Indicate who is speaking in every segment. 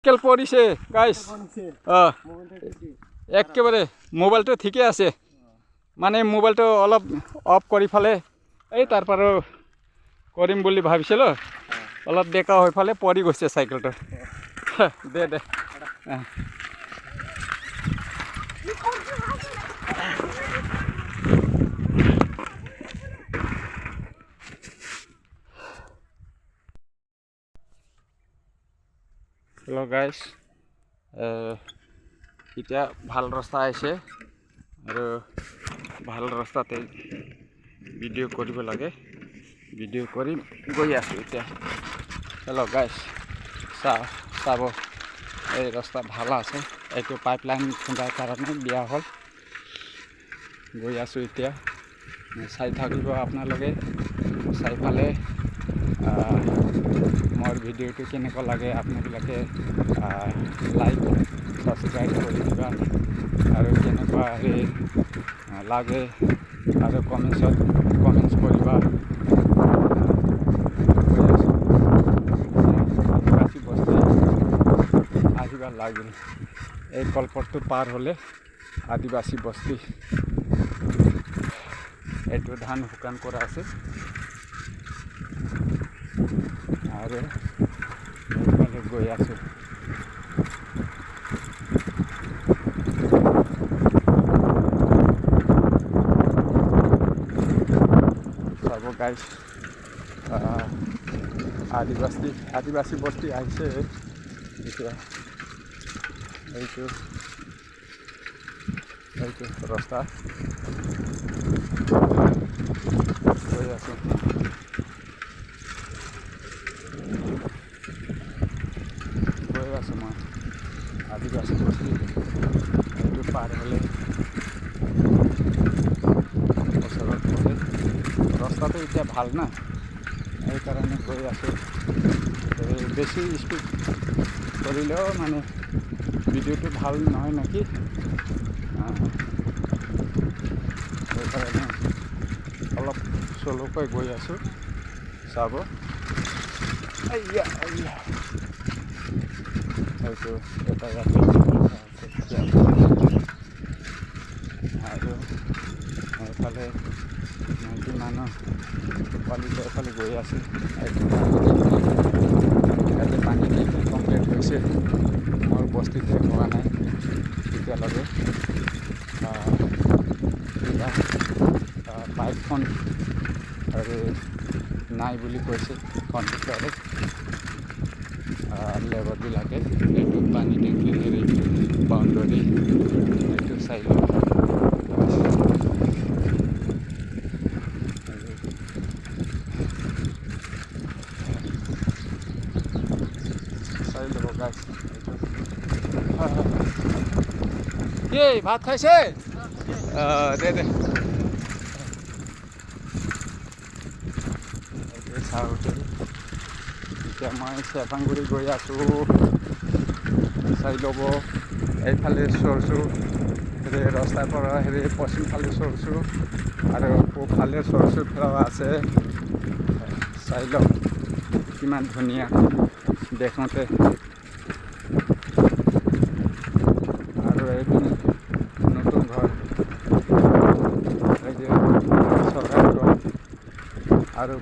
Speaker 1: কেল পৰিছে গাইছ একেবাৰে মোবাইলটো ঠিকে আছে মানে মোবাইলটো অলপ অফ কৰি ফালে এই তাৰ পৰা কৰিম বুলি ভাবিছিলোঁ অলপ বেকা হৈ ফালে পৰি গৈছে চাইকেলটো দে দে हेलो गाइस इतना ভাল रास्ता आइसे और ভাল रास्ताते भिडिओ करिब लागे भिडिओ करी गई आसो इतना हेलो गाइस चाब এই रास्ता ভাল আছে এইটো পাইপলাইন খুন্দাৰ কাৰণে বিয়া হল গৈ আছো এতিয়া চাই থাকিব আপোনালোকে চাই ফালে मोर भिडिओ केनेका लगे आपनाबिलाके लाइक सब्सक्राइब कर दिबा और केनेका लगे और कमेंट्स करिबा आदिवासी बस्ती आहिबा लागिल এই কলপটটো পার হলে आदिवासी बस्ती এইটো ধান শুকান করা আছে और गई आसो सब गाइस आदिवासी बस्ती आइसे रास्ता गई आसो आदिवासी बस्ती ये पार हले रास्ता तो इतना भल ना ये कारण गई आसो बेसि स्पीड कर माने भिडिओ तो भल नय ना कि अलग स्लोक गई आसो चाब हयতো এটা রাতে আৰু এফালে নাইকি মানুহ পালিলে এফালে গৈ আছে ইয়াতে পানী টেংকি কমপ্লিট হৈছে মোৰ বস্তিতে হোৱা নাই এতিয়ালৈকে পাইপখন আৰু নাই বুলি কৈছে কণ্ট্ৰেক্টৰে लेबर भी लागे ये पानी टैंकी बाउंड्री ये साइड ये भात खाइसे दे दे এতিয়া মই চেপাংগুৰি গৈ আছো চাই ল'ব এইফালে চৰছোঁ ৰাস্তাৰ পৰা পশ্চিম ফালে চৰছোঁ আৰু পূবফালে চৰছোঁ ফেলাও আছে চাই লওক কিমান ধুনীয়া দেখোঁতে আৰু এইপিনে নতুন ঘৰ এই যে চৰকাৰী ঘৰ আৰু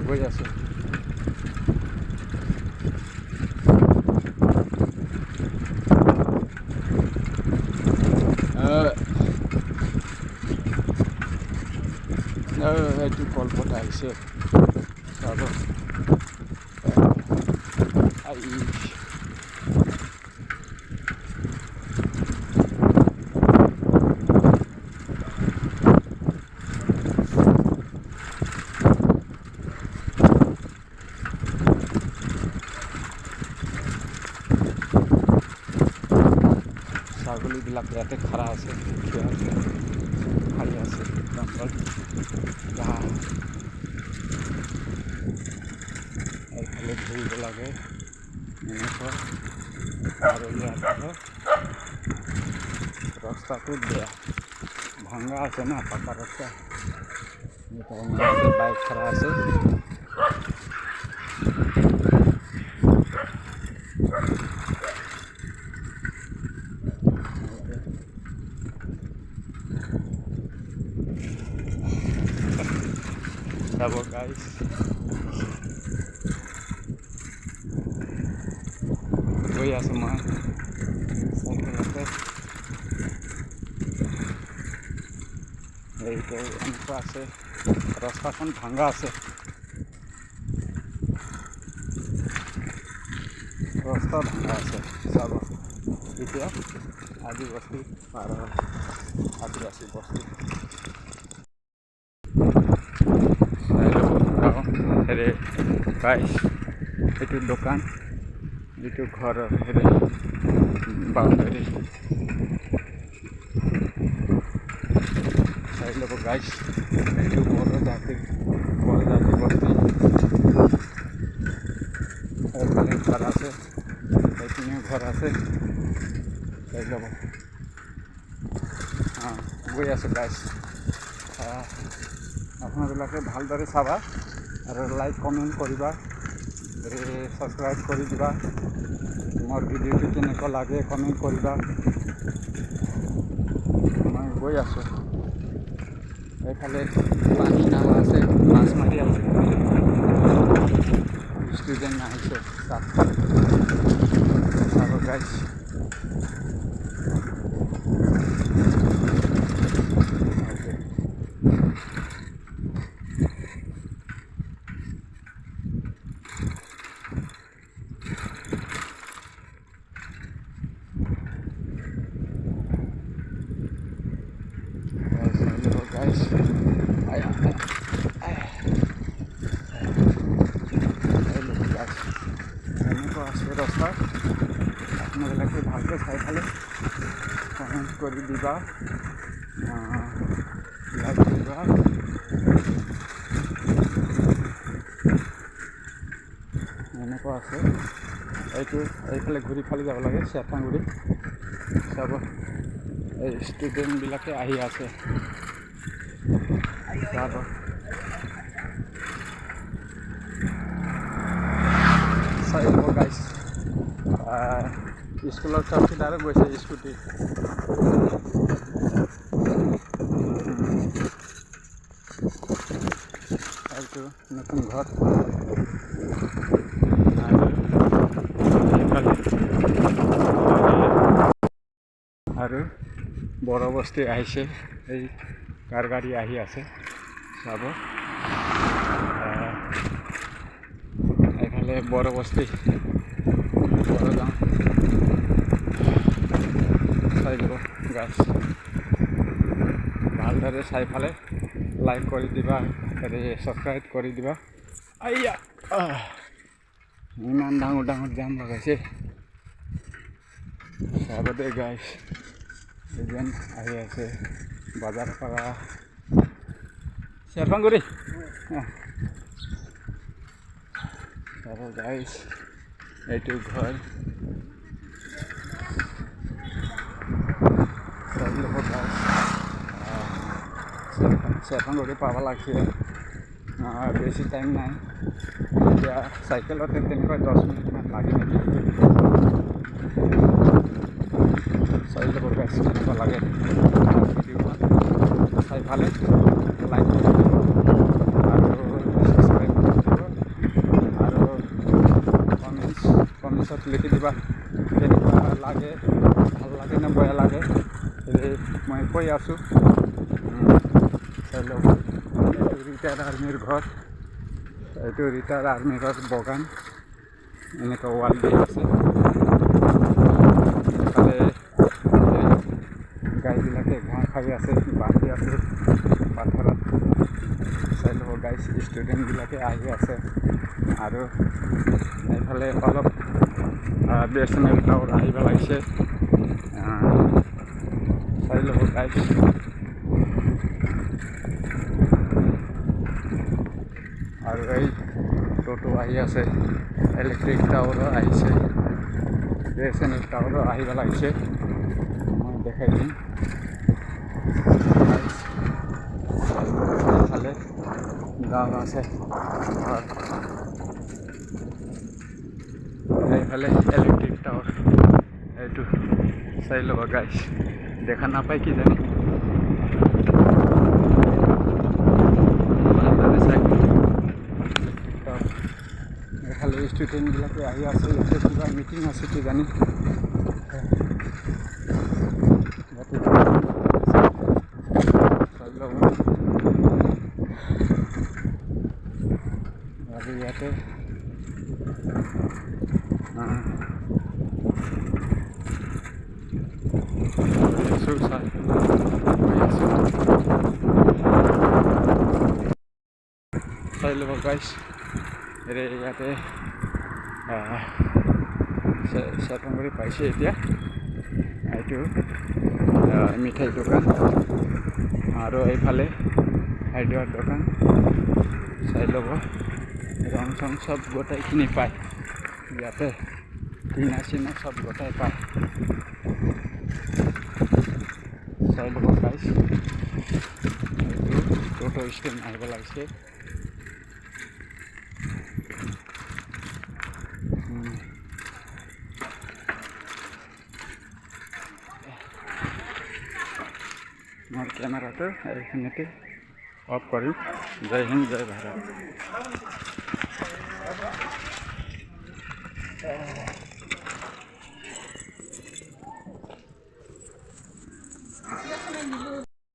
Speaker 1: गई आसो ये कलपट आइसे चाब ছাগলীবিলাক ইয়াতে খাৰা আছে খাই আছে জংঘল এইফালে ঘূৰিব লাগে এনেকুৱা আৰু ইয়াত ৰাস্তাটো বেয়া, ভাঙা আছে না পাকা ৰাস্তা, সেইকাৰণে বাইক খাৰা আছে। যাব গাইজ, গৈ আছোঁ মই চাইকেলতে। এইটো এনেকুৱা আছে, ৰাস্তাখন ভাঙা আছে, ৰাস্তা ভাঙা আছে। চাব এতিয়া আদিবাসী পাৰ আদিবাসী বস্তি হেৰে গাইজ, এইটো দোকান, এইটো ঘৰৰ হেৰে বাউণ্ডাৰী চাই ল'ব গাইজ। এইটো বড়ো জাতি বস্তি, এইফালে ঘৰ আছে, এইপিনেও ঘৰ আছে, চাই ল'ব। গৈ আছোঁ গাইজ, আপোনালোকে ভালদৰে চাবা আৰু লাইক কমেণ্ট কৰিবা, ছাবস্ক্ৰাইব কৰি দিবা। মোৰ ভিডিঅ'টো কেনেকুৱা লাগে কমেণ্ট কৰিবা। মই গৈ আছোঁ, এইফালে পানী নাও আছে, মাছ মাৰি আছে, ষ্টুডেণ্ট আহিছে চাব গাইজ। Guys, এনেকুৱা আছে ৰাস্তা, আপোনালোকে ভালকৈ চাই ফালে কমেণ্ট কৰি দিবা, লাইক দিবা। এনেকুৱা আছে, এইটো এইফালে ঘূৰি ফালি যাব লাগে, চেৰপাংগুৰি চাব। এই ষ্টুডেণ্টবিলাকে আহি আছে চাব। চাই ল'ব গাইজ, স্কুলৰ চকীদাৰো গৈছে স্কুটি। এইটো নতুন ঘৰ, আৰু বড়ো বস্তি আহিছে, এই কাৰ গাড়ী আহি আছে চাব। এইফালে বড়ো বস্তি, বড়ো গাঁও চাই ল'ব গাছ। ভালদৰে চাই ফালে লাইক কৰি দিবা, ছাবস্ক্ৰাইব কৰি দিবা। আইয়া ইমান ডাঙৰ ডাঙৰ জাম লগাইছে চাব দে গাইছ। এজন আহি আছে বাজাৰৰ পৰা, চেৰপাংগুৰি চাব গাইছ। এইটো ঘৰ চেৰপাংগুৰি পাব লাগছে, বেছি টাইম নাই। এতিয়া চাইকেলতে তেনেকৈ 10 মিনিটমান লাগে নেকি। চাই ল'ব গাইছ কেনেকুৱা লাগে ভিডিঅ'খন, চাই ফালে লাইক কৰিব আৰু ছাবস্ক্ৰাইব কৰি দিব, আৰু কমেণ্টছত লিখি দিবা কেনেকুৱা লাগে, ভাল লাগে নে বেয়া লাগে। মই কৈ আছোঁ, চাই ল'ব। এইটো ৰিটায়াৰ্ড আৰ্মিৰ ঘৰ, এইটো ৰিটায়াৰ্ড আৰ্মিৰ বাগান, এনেকুৱা ৱাল দি আছে। ইফালে গাইবিলাকে ঘাঁহ খাই আছে, বান্ধি আছে পাথৰত। চাই ল'ব গাইছ, ষ্টুডেণ্টবিলাকে আহি আছে। আৰু এইফালে অলপ BSNL টাৱাৰ আহিব লাগিছে, চাই ল'ব গাইছ। আৰু এই টোটো আহি আছে, ইলেক্ট্ৰিক টাৱাৰো আহিছে, BSNL টাৱাৰো আহিব লাগিছে। মই দেখাই দিম এইফালে গাঁও আছে আর এইফালে ইলেক্ট্রিক টাওয়ার এইটো চাই ল'বা গাইছ দেখা নাপায় কি জানি এইফালে ষ্টুডেণ্টবিলাকে আহি আছে ইয়াতে কিবা মিটিং আছে কি জানি আৰু ইয়াতে চাই ল'ব গাইছ ইয়াতে চেতংগুৰি পাইছে এতিয়া এইটো মিঠাই দোকান আৰু এইফালে হাৰ্ডৱেৰ দোকান চাই ল'ব ৰং চং চব গোটেইখিনি পায় ইয়াতে টিনা চিনা চব গোটাই পায় চাই ল'ব গাইছ এইটো টোটো ষ্টেণ্ড আহিব লাগিছে মোৰ কেমেৰাটো এইখিনিতে অফ কৰিম জয় হিন্দ জয় ভাৰত